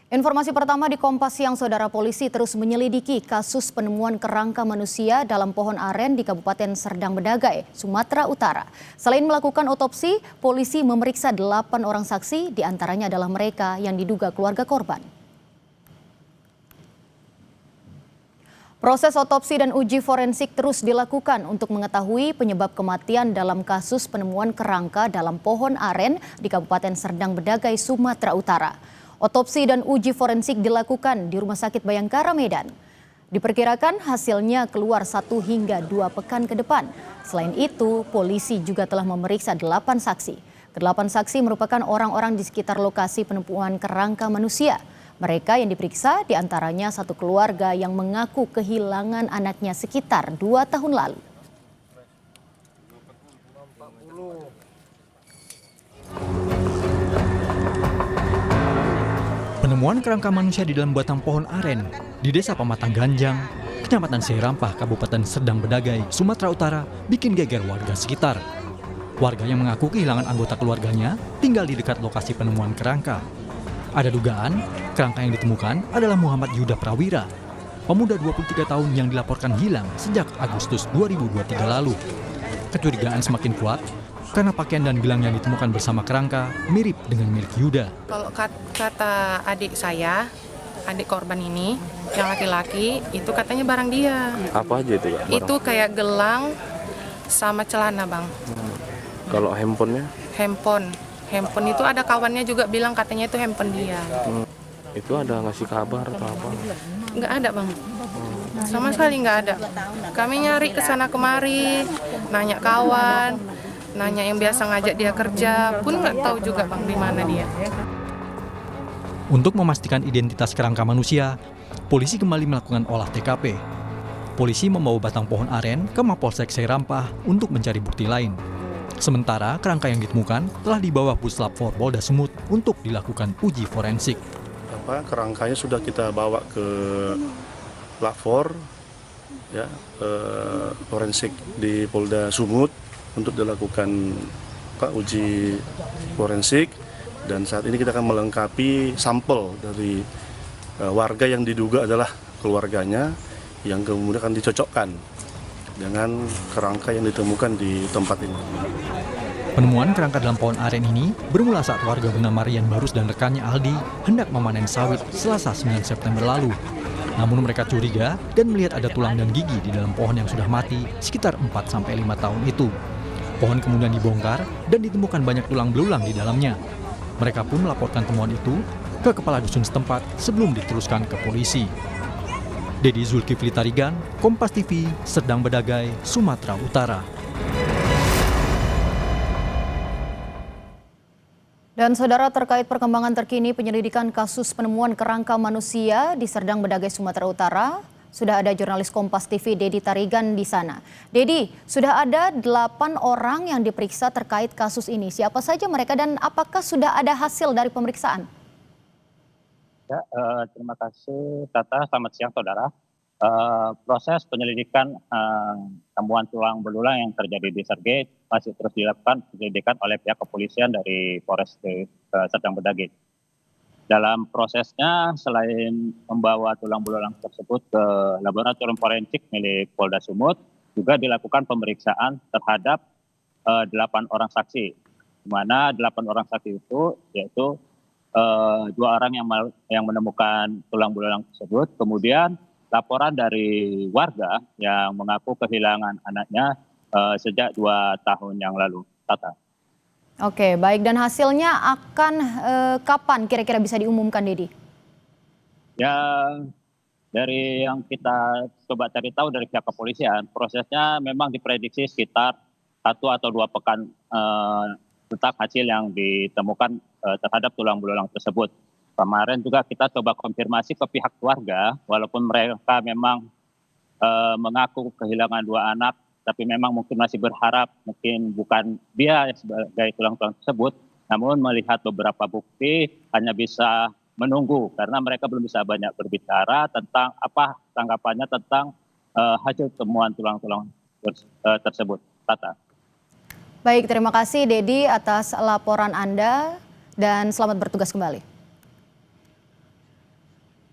Informasi pertama di Kompas Siang, Saudara. Polisi terus menyelidiki kasus penemuan kerangka manusia dalam pohon aren di Kabupaten Serdang Bedagai, Sumatera Utara. Selain melakukan otopsi, polisi memeriksa 8 orang saksi, diantaranya adalah mereka yang diduga keluarga korban. Proses otopsi dan uji forensik terus dilakukan untuk mengetahui penyebab kematian dalam kasus penemuan kerangka dalam pohon aren di Kabupaten Serdang Bedagai, Sumatera Utara. Otopsi dan uji forensik dilakukan di Rumah Sakit Bayangkara, Medan. Diperkirakan hasilnya keluar 1 hingga 2 pekan ke depan. Selain itu, polisi juga telah memeriksa 8 saksi. Ke-8 saksi merupakan orang-orang di sekitar lokasi penemuan kerangka manusia. Mereka yang diperiksa diantaranya satu keluarga yang mengaku kehilangan anaknya sekitar 2 tahun lalu. Penemuan kerangka manusia di dalam batang pohon aren di Desa Pematang Ganjang, Kecamatan Seirampah, Kabupaten Serdang Bedagai, Sumatera Utara bikin geger warga sekitar. Warga yang mengaku kehilangan anggota keluarganya tinggal di dekat lokasi penemuan kerangka. Ada dugaan kerangka yang ditemukan adalah Muhammad Yuda Prawira, pemuda 23 tahun yang dilaporkan hilang sejak Agustus 2023 lalu. Kecurigaan semakin kuat karena pakaian dan gelang yang ditemukan bersama kerangka mirip dengan milik Yuda. Kalau kata adik saya, adik korban ini, yang laki-laki, itu katanya barang dia. Apa aja itu, Kak? Itu kayak gelang sama celana, Bang. Kalau handphonenya? Handphone itu ada kawannya juga bilang katanya itu handphone dia. Itu ada ngasih kabar atau apa? Nggak ada, Bang. Sama sekali nggak ada. Kami nyari ke sana kemari, nanya kawan, nanya yang biasa ngajak dia kerja, pun nggak tahu juga, Bang, di mana dia. Untuk memastikan identitas kerangka manusia, polisi kembali melakukan olah TKP. Polisi membawa batang pohon aren ke Mapolsek Seirampah untuk mencari bukti lain. Sementara kerangka yang ditemukan telah dibawa Puslap 4 Polda Sumut untuk dilakukan uji forensik. Kerangkanya sudah kita bawa ke Lapor, ya, forensik di Polda Sumut untuk dilakukan uji forensik, dan saat ini kita akan melengkapi sampel dari warga yang diduga adalah keluarganya yang kemudian akan dicocokkan dengan kerangka yang ditemukan di tempat ini. Penemuan kerangka dalam pohon aren ini bermula saat warga bernama Rian Barus dan rekannya Aldi hendak memanen sawit Selasa 9 September lalu. Namun mereka curiga dan melihat ada tulang dan gigi di dalam pohon yang sudah mati sekitar 4-5 tahun itu. Pohon kemudian dibongkar dan ditemukan banyak tulang belulang di dalamnya. Mereka pun melaporkan temuan itu ke kepala dusun setempat sebelum diteruskan ke polisi. Dedi Zulkifli Tarigan, Kompas TV, Serdang Bedagai, Sumatera Utara. Dan saudara, terkait perkembangan terkini penyelidikan kasus penemuan kerangka manusia di Serdang Bedagai, Sumatera Utara, sudah ada jurnalis Kompas TV Dedi Tarigan di sana. Dedi, sudah ada 8 orang yang diperiksa terkait kasus ini. Siapa saja mereka dan apakah sudah ada hasil dari pemeriksaan? Ya, terima kasih Tata. Selamat siang saudara. Proses penyelidikan temuan tulang belulang yang terjadi di Sergei masih terus dilakukan penyelidikan oleh pihak kepolisian dari Polres Serdang Bedagai. Dalam prosesnya, selain membawa tulang belulang tersebut ke laboratorium forensik milik Polda Sumut, juga dilakukan pemeriksaan terhadap 8 orang saksi, di mana 8 orang saksi itu yaitu 2 orang yang menemukan tulang belulang tersebut, kemudian laporan dari warga yang mengaku kehilangan anaknya sejak 2 tahun yang lalu. Tata. Oke, baik. Dan hasilnya akan kapan kira-kira bisa diumumkan, Dedi? Ya, dari yang kita coba cari tahu dari pihak kepolisian, prosesnya memang diprediksi sekitar 1 atau 2 pekan tentang hasil yang ditemukan terhadap tulang belulang tersebut. Kemarin juga kita coba konfirmasi ke pihak keluarga, walaupun mereka memang mengaku kehilangan 2 anak, tapi memang mungkin masih berharap mungkin bukan dia sebagai tulang-tulang tersebut, namun melihat beberapa bukti hanya bisa menunggu karena mereka belum bisa banyak berbicara tentang apa tanggapannya tentang hasil temuan tulang-tulang tersebut. Tata. Baik, terima kasih Dedi atas laporan Anda dan selamat bertugas kembali.